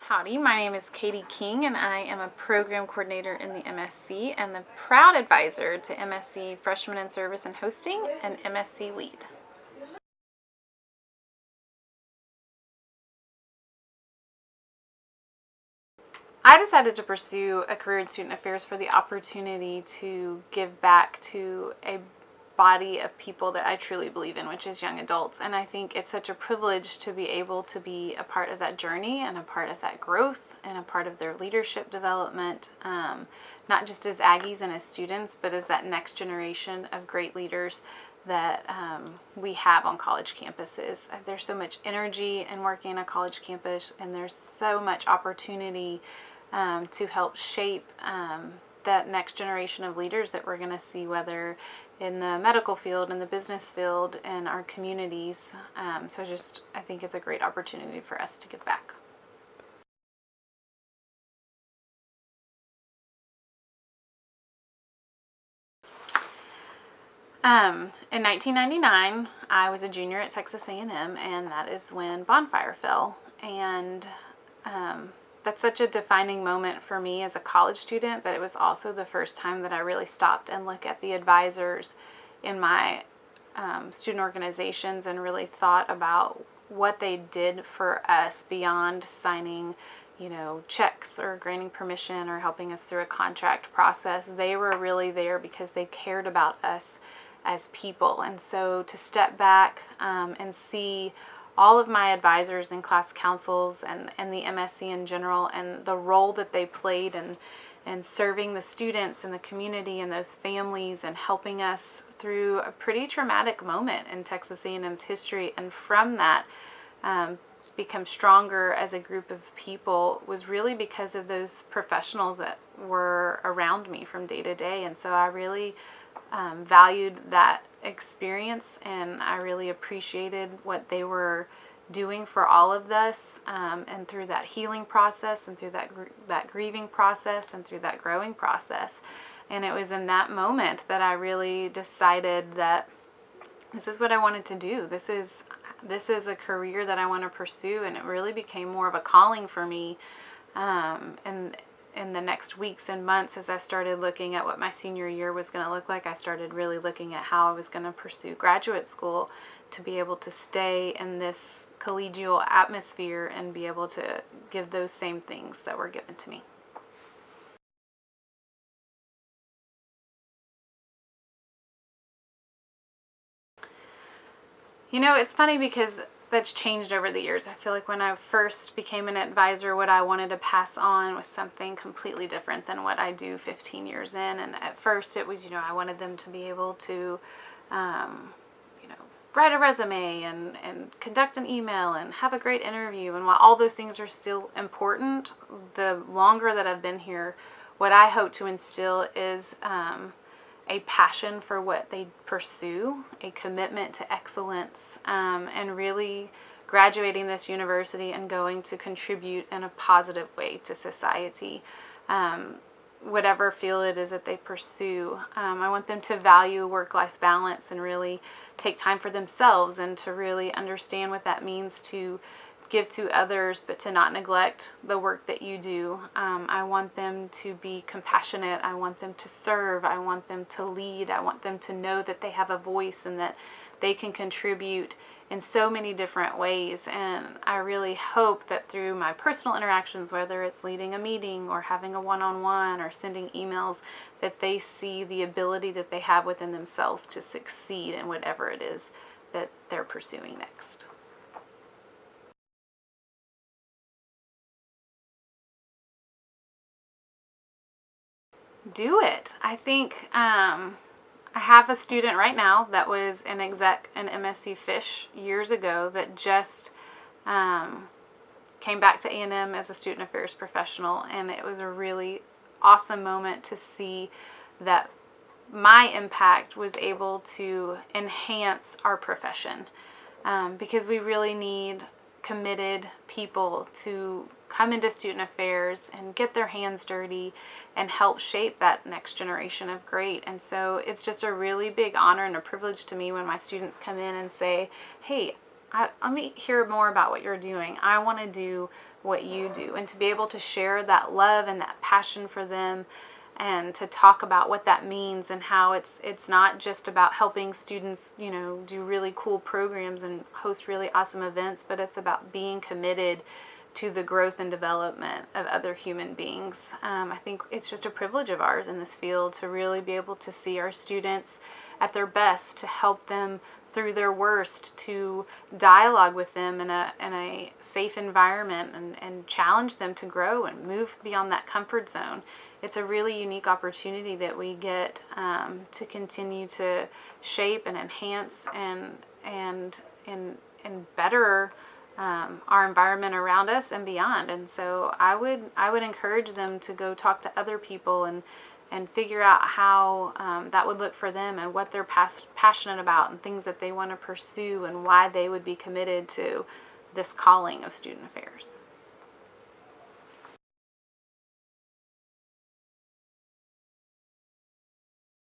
Howdy, my name is Katy King and I am a program coordinator in the MSC and the proud advisor to MSC Freshman in Service and Hosting and MSC Lead. I decided to pursue a career in student affairs for the opportunity to give back to a body of people that I truly believe in, which is young adults. And I think it's such a privilege to be able to be a part of that journey and a part of that growth and a part of their leadership development, not just as Aggies and as students, but as that next generation of great leaders that we have on college campuses. There's so much energy in working on a college campus, and there's so much opportunity to help shape that next generation of leaders that we're going to see, whether in the medical field, in the business field, in our communities. So I think it's a great opportunity for us to give back. In 1999, I was a junior at Texas A&M, and that is when Bonfire fell. And that's such a defining moment for me as a college student, but it was also the first time that I really stopped and looked at the advisors in my student organizations and really thought about what they did for us beyond signing, checks or granting permission or helping us through a contract process. They were really there because they cared about us as people. And so to step back and see all of my advisors and class councils and the MSC in general and the role that they played in serving the students and the community and those families and helping us through a pretty traumatic moment in Texas A&M's history, and from that become stronger as a group of people, was really because of those professionals that were around me from day to day. And so I really valued that experience, and I really appreciated what they were doing for all of us, and through that healing process and through that grieving process and through that growing process. And it was in that moment that I really decided that this is what I wanted to do. This is a career that I want to pursue, and it really became more of a calling for me. And in the next weeks and months, as I started looking at what my senior year was going to look like, I started really looking at how I was going to pursue graduate school to be able to stay in this collegial atmosphere and be able to give those same things that were given to me. It's funny because that's changed over the years. I feel like when I first became an advisor, what I wanted to pass on was something completely different than what I do 15 years in. And at first it was, I wanted them to be able to, write a resume and conduct an email and have a great interview. And while all those things are still important, the longer that I've been here, what I hope to instill is a passion for what they pursue, a commitment to excellence, and really graduating this university and going to contribute in a positive way to society, whatever field it is that they pursue. I want them to value work-life balance and really take time for themselves, and to really understand what that means to give to others, but to not neglect the work that you do. I want them to be compassionate. I want them to serve. I want them to lead. I want them to know that they have a voice and that they can contribute in so many different ways. And I really hope that through my personal interactions, whether it's leading a meeting or having a one-on-one or sending emails, that they see the ability that they have within themselves to succeed in whatever it is that they're pursuing next. Do it. I think I have a student right now that was an exec in MSC Fish years ago that just came back to A&M as a student affairs professional, and it was a really awesome moment to see that my impact was able to enhance our profession, because we really need committed people to come into student affairs and get their hands dirty and help shape that next generation of great. And so it's just a really big honor and a privilege to me when my students come in and say, hey, let me hear more about what you're doing. I want to do what you do. And to be able to share that love and that passion for them, and to talk about what that means and how it's not just about helping students, you know, do really cool programs and host really awesome events, but it's about being committed to the growth and development of other human beings. I think it's just a privilege of ours in this field to really be able to see our students at their best, to help them through their worst, to dialogue with them in a safe environment, and challenge them to grow and move beyond that comfort zone. It's a really unique opportunity that we get to continue to shape and enhance and better our environment around us and beyond. And so I would encourage them to go talk to other people and figure out how that would look for them, and what they're passionate about, and things that they want to pursue, and why they would be committed to this calling of student affairs.